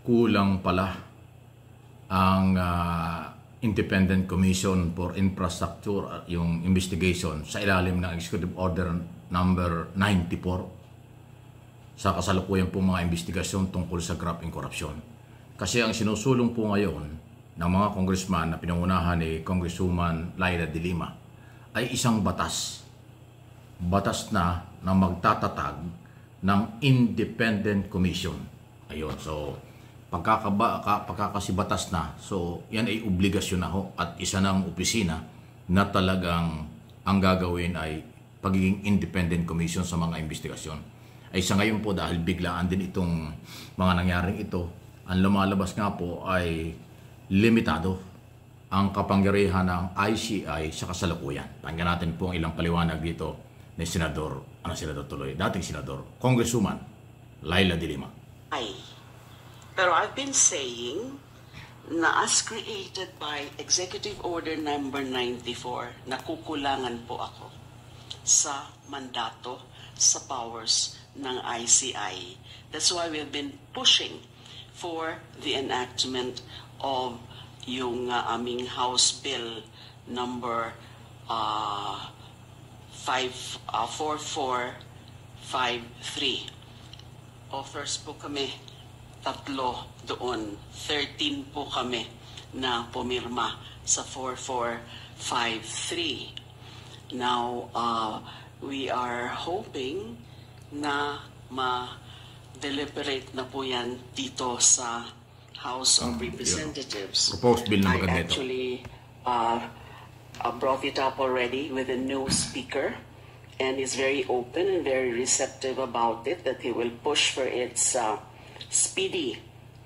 kulang pala ang Independent Commission for Infrastructure, yung investigation sa ilalim ng Executive Order number 94 sa kasalukuyan po mga investigasyon tungkol sa graft and corruption. Kasi ang sinusulong po ngayon ng mga congressman na pinangunahan ni Congresswoman Laila de Lima ay isang batas na magtatatag ng Independent Commission. Ayun, so pagkakasibatas na, so yan ay obligasyon na ho at isa ng opisina na talagang ang gagawin ay pagiging Independent Commission sa mga investigasyon. Ay sa ngayon po dahil biglaan din itong mga nangyaring ito, ang lumalabas nga po ay limitado ang kapangyarihan ng ICI sa kasalukuyan. Pakinggan natin po ang ilang paliwanag dito ni Senador, dating Senador, Congresswoman Laila de Lima. Pero I've been saying na as created by Executive Order number 94, nakukulangan po ako sa mandato, sa powers ng ICI. That's why we've been pushing for the enactment of yung aming House Bill number 4453. Authors po kami, 3 doon, 13 po kami na pumirma sa 4453. Now, we are hoping na ma-deliberate na po yan dito sa House of Representatives. Proposed bill na maganda ito. I actually brought it up already with a new speaker, and is very open and very receptive about it, that he will push for its speedy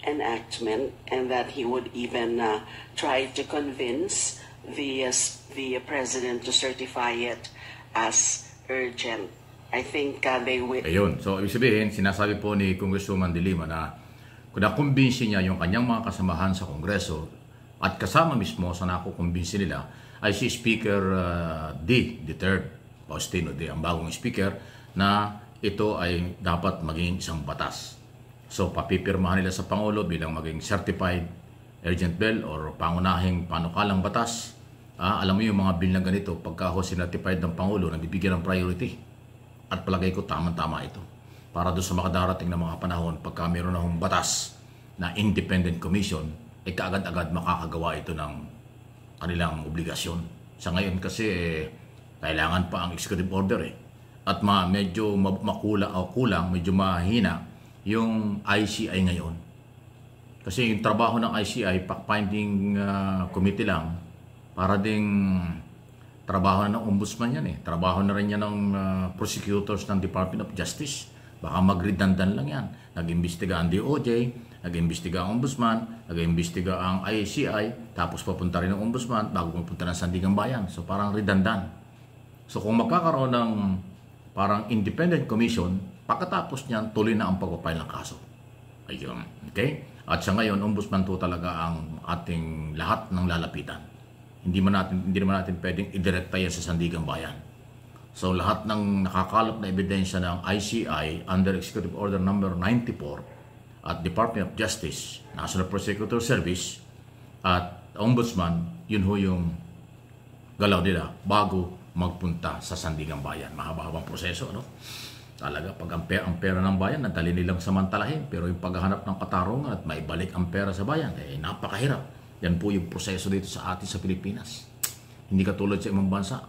enactment, and that he would even try to convince the president to certify it as urgent. I think they will. Ayun, so ibig sabihin, sinasabi po ni Congresswoman de Lima na kung nakumbinsi niya yung kanyang mga kasamahan sa Kongreso at kasama mismo sa nakukumbinsi nila ay si Speaker the third, Faustino D, ang bagong speaker, na ito ay dapat maging isang batas. So papipirmahan nila sa Pangulo bilang maging certified urgent bill or pangunahing panukalang batas. Alam mo yung mga bill na ganito, pagka certified ng Pangulo, nabibigyan ng priority. At palagay ko tamang-tama ito. Para doon sa makadarating na mga panahon, pagka mayroon na hong batas na Independent Commission, ay kaagad-agad makakagawa ito ng kanilang obligasyon. Sa ngayon kasi, kailangan pa ang executive order At medyo kulang, medyo mahina yung ICI ngayon. Kasi yung trabaho ng ICI, fact-finding committee lang, para ding trabaho na ng ombudsman yan Trabaho na rin yan ng prosecutors ng Department of Justice. Baka mag-redundant lang yan. Nag-imbestiga ang DOJ, nag-imbestiga ang ombudsman, nag-imbestiga ang ICI, tapos papunta rin ng ombudsman bago mapunta ng Sandigang Bayan. So parang redundant. So kung magkakaroon ng parang independent commission, pagkatapos niyan, tuloy na ang pagpapile ng kaso. Ayun. Okay? At sa ngayon, ombudsman po talaga ang ating lahat ng lalapitan. Hindi naman natin pwedeng idirekta yan sa Sandigang Bayan. So lahat ng nakakalap na ebidensya ng ICI under Executive Order number 94 at Department of Justice, National Prosecutor Service at Ombudsman, yun ho yung galaw nila bago magpunta sa Sandigang Bayan. Mahaba-habang proseso, Talaga, pag ang pera ng bayan, nadali nilang samantalahin. Pero yung paghahanap ng katarungan at maibalik ang pera sa bayan, napakahirap. Yan po yung proseso dito sa atin sa Pilipinas. Hindi katulad sa ibang bansa.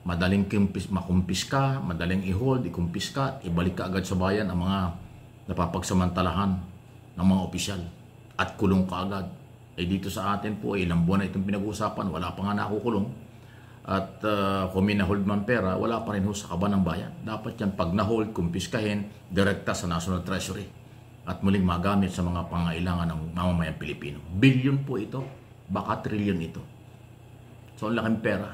Madaling makumpiska, madaling i-hold, ikumpiska, ibalik ka agad sa bayan ang mga napapagsamantalahan ng mga opisyal. At kulong ka agad. Dito sa atin po, ilang buwan na itong pinag-uusapan, wala pa nga nakukulong. At kung may na-hold man pera, wala pa rin ho sa kaban ng bayan. Dapat yan pag na-hold, kumpiskahin, direkta sa National Treasury. At muling magamit sa mga pangailangan ng mamamayang Pilipino. Bilyon po ito, baka trillion ito. So, ang laking pera.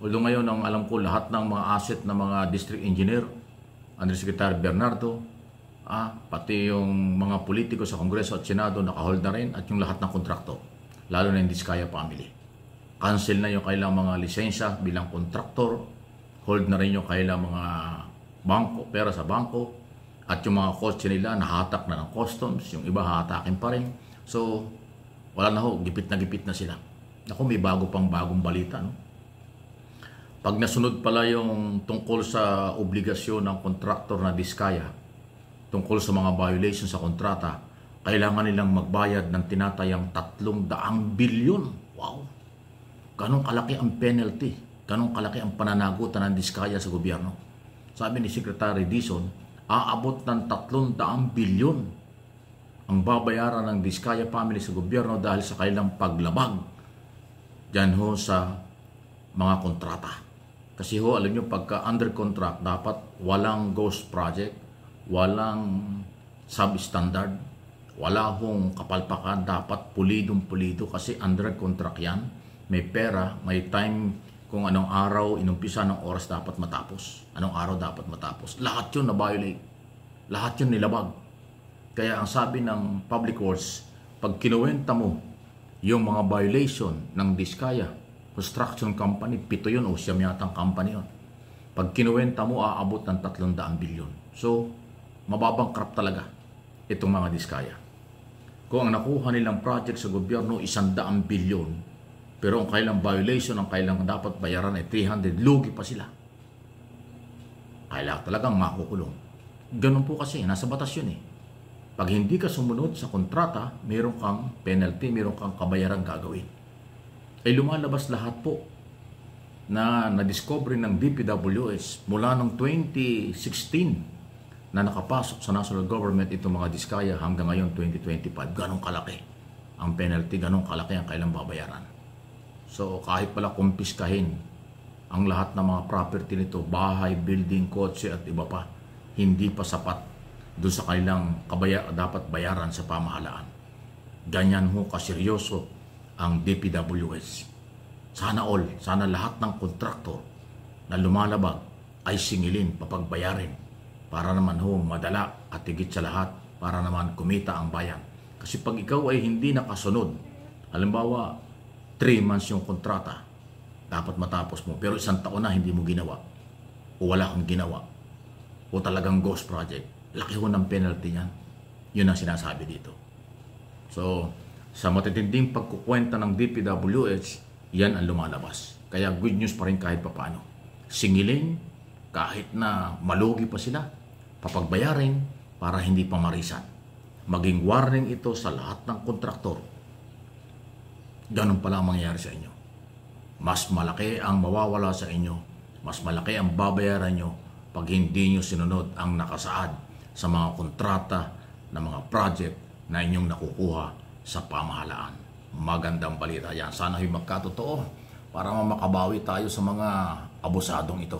Although ngayon, ang alam ko, lahat ng mga asset ng mga district engineer, Undersecretary Bernardo, pati yung mga politiko sa Kongreso at Senado, nakahold na rin, at yung lahat ng kontrakto, lalo na yung Diskaya family. Cancel na yung kailang mga lisensya bilang kontraktor, hold na rin yung kailang mga bangko, pera sa bangko, At yung mga kotse nila, nahatak na ng customs, yung iba hatakin pa rin. So, wala na ho, gipit na sila. Ako, may bagong balita, no? Pag nasunod pala yung tungkol sa obligasyon ng kontraktor na Diskaya, tungkol sa mga violation sa kontrata, kailangan nilang magbayad ng tinatayang 300 bilyon. Wow! Ganong kalaki ang penalty, ganong kalaki ang pananagutan ng Diskaya sa gobyerno. Sabi ni Secretary Dizon, aabot ng 300 bilyon ang babayaran ng Diskaya family sa gobyerno dahil sa kailang paglabag dyan ho sa mga kontrata. Kasi ho, alam nyo, pagka under contract, dapat walang ghost project, walang substandard, wala hong kapalpakan, dapat pulidong-pulido kasi under contract yan. May pera, may time kung anong araw, inumpisa ng oras dapat matapos. Anong araw dapat matapos. Lahat yun na-violate. Lahat yun nilabag. Kaya ang sabi ng Public Works, pag kinuwenta mo yung mga violation ng Diskaya Construction Company, 7 yun o siyam yatang company yun. Pag kinuwenta mo, aabot ng 300 bilyon. So, mababangkrap talaga itong mga Diskaya. Kung ang nakuha nilang project sa gobyerno, 100 bilyon, pero ang kailang violation, ang kailang dapat bayaran ay 300, lugi pa sila. Kailangan talagang makukulong. Ganun po kasi, nasa batas yun eh. Pag hindi ka sumunod sa kontrata, meron kang penalty, meron kang kabayaran gagawin. Ay lumalabas lahat po na na-discover ng DPWH mula noong 2016 na nakapasok sa national government itong mga Diskaya hanggang ngayon 2025. Ganong kalaki ang penalty, ganong kalaki ang kailang babayaran. So kahit pala kumpiskahin ang lahat ng mga property nito, bahay, building, kotse at iba pa, hindi pa sapat doon sa kailang dapat bayaran sa pamahalaan. Ganyan ho kaseryoso ang DPWH. Sana lahat ng kontraktor na lumalabag ay singilin, papagbayarin para naman ho madala at higit sa lahat para naman kumita ang bayan. Kasi pag ikaw ay hindi nakasunod, halimbawa 3 months yung kontrata, dapat matapos mo, pero 1 taon na hindi mo ginawa o wala kang ginawa o talagang ghost project, laki ho ng penalty niyan. Yun ang sinasabi dito. So, sa matitinding pagkukwenta ng DPWH, yan ang lumalabas. Kaya good news pa rin kahit papaano. Singilin, kahit na malugi pa sila, papagbayarin para hindi pa marisan. Maging warning ito sa lahat ng kontraktor. Ganun pala ang mangyayari sa inyo. Mas malaki ang mawawala sa inyo, mas malaki ang babayaran nyo pag hindi nyo sinunod ang nakasaad sa mga kontrata na mga project na inyong nakukuha sa pamahalaan. Magandang balita yan. Sana ay magkatotoo para makabawi tayo sa mga abusadong ito.